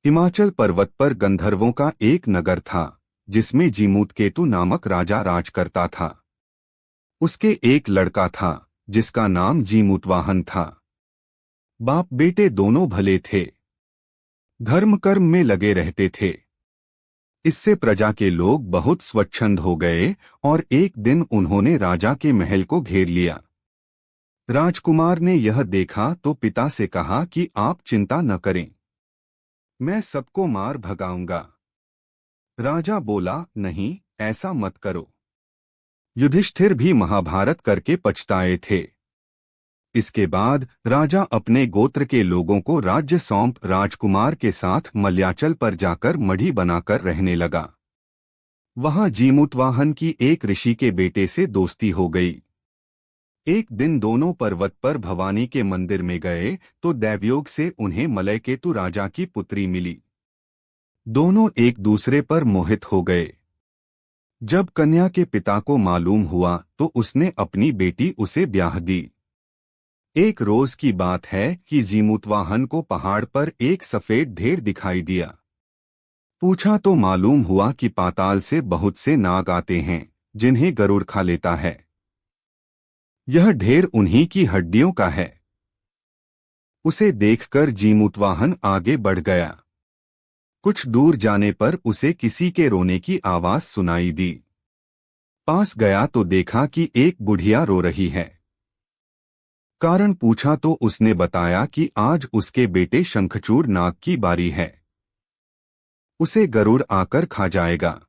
हिमाचल पर्वत पर गंधर्वों का एक नगर था, जिसमें जीमूतकेतु नामक राजा राज करता था। उसके एक लड़का था, जिसका नाम जीमूतवाहन था। बाप बेटे दोनों भले थे, धर्म कर्म में लगे रहते थे। इससे प्रजा के लोग बहुत स्वच्छंद हो गए और एक दिन उन्होंने राजा के महल को घेर लिया। राजकुमार ने यह देखा तो पिता से कहा कि आप चिंता न करें, मैं सबको मार भगाऊंगा। राजा बोला, नहीं, ऐसा मत करो। युधिष्ठिर भी महाभारत करके पछताए थे। इसके बाद राजा अपने गोत्र के लोगों को राज्य सौंप राजकुमार के साथ मलयाचल पर जाकर मढ़ी बनाकर रहने लगा। वहां जीमूतवाहन की एक ऋषि के बेटे से दोस्ती हो गई। एक दिन दोनों पर्वत पर भवानी के मंदिर में गए तो दैवयोग से उन्हें मलयकेतु राजा की पुत्री मिली। दोनों एक दूसरे पर मोहित हो गए। जब कन्या के पिता को मालूम हुआ तो उसने अपनी बेटी उसे ब्याह दी। एक रोज की बात है कि जीमूतवाहन को पहाड़ पर एक सफेद ढेर दिखाई दिया। पूछा तो मालूम हुआ कि पाताल से बहुत से नाग आते हैं, जिन्हें गरुड़ खा लेता है। यह ढेर उन्हीं की हड्डियों का है। उसे देखकर जीमूतवाहन आगे बढ़ गया। कुछ दूर जाने पर उसे किसी के रोने की आवाज सुनाई दी। पास गया तो देखा कि एक बुढ़िया रो रही है। कारण पूछा तो उसने बताया कि आज उसके बेटे शंखचूड़ नाग की बारी है, उसे गरुड़ आकर खा जाएगा।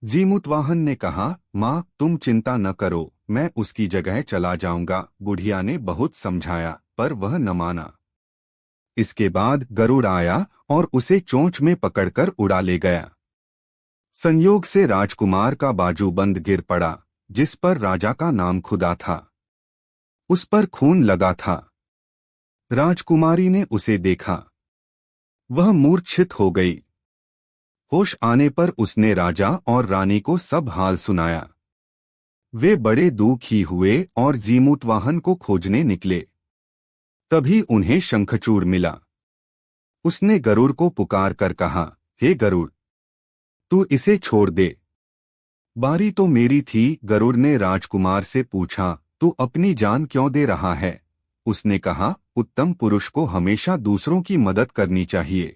जीमूतवाहन ने कहा, माँ तुम चिंता न करो, मैं उसकी जगह चला जाऊंगा। बुढ़िया ने बहुत समझाया पर वह न माना। इसके बाद गरुड़ आया और उसे चोंच में पकड़कर उड़ा ले गया। संयोग से राजकुमार का बाजूबंद गिर पड़ा, जिस पर राजा का नाम खुदा था। उस पर खून लगा था। राजकुमारी ने उसे देखा, वह मूर्छित हो गई। होश आने पर उसने राजा और रानी को सब हाल सुनाया। वे बड़े दुखी हुए और जीमूतवाहन को खोजने निकले। तभी उन्हें शंखचूड़ मिला। उसने गरुड़ को पुकार कर कहा, हे गरुड़, तू इसे छोड़ दे, बारी तो मेरी थी। गरुड़ ने राजकुमार से पूछा, तू अपनी जान क्यों दे रहा है? उसने कहा, उत्तम पुरुष को हमेशा दूसरों की मदद करनी चाहिए।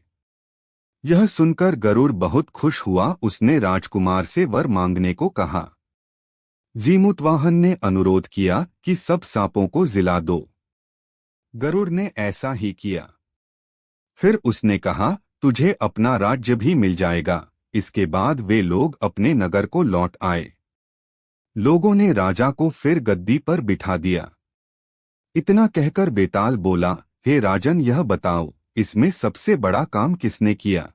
यह सुनकर गरुड़ बहुत खुश हुआ। उसने राजकुमार से वर मांगने को कहा। जीमूतवाहन ने अनुरोध किया कि सब सांपों को जिला दो। गरुड़ ने ऐसा ही किया। फिर उसने कहा, तुझे अपना राज्य भी मिल जाएगा। इसके बाद वे लोग अपने नगर को लौट आए। लोगों ने राजा को फिर गद्दी पर बिठा दिया। इतना कहकर बेताल बोला, हे राजन, यह बताओ, इसमें सबसे बड़ा काम किसने किया?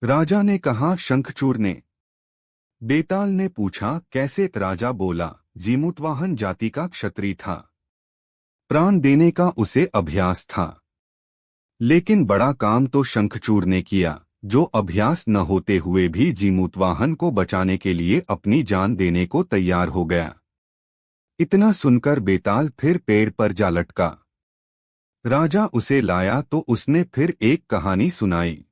राजा ने कहा, शंखचूड़ ने। बेताल ने पूछा, कैसे? राजा बोला, जीमूतवाहन जाति का क्षत्रिय था, प्राण देने का उसे अभ्यास था। लेकिन बड़ा काम तो शंखचूड़ ने किया, जो अभ्यास न होते हुए भी जीमूतवाहन को बचाने के लिए अपनी जान देने को तैयार हो गया। इतना सुनकर बेताल फिर पेड़ पर जा लटका। राजा उसे लाया तो उसने फिर एक कहानी सुनाई।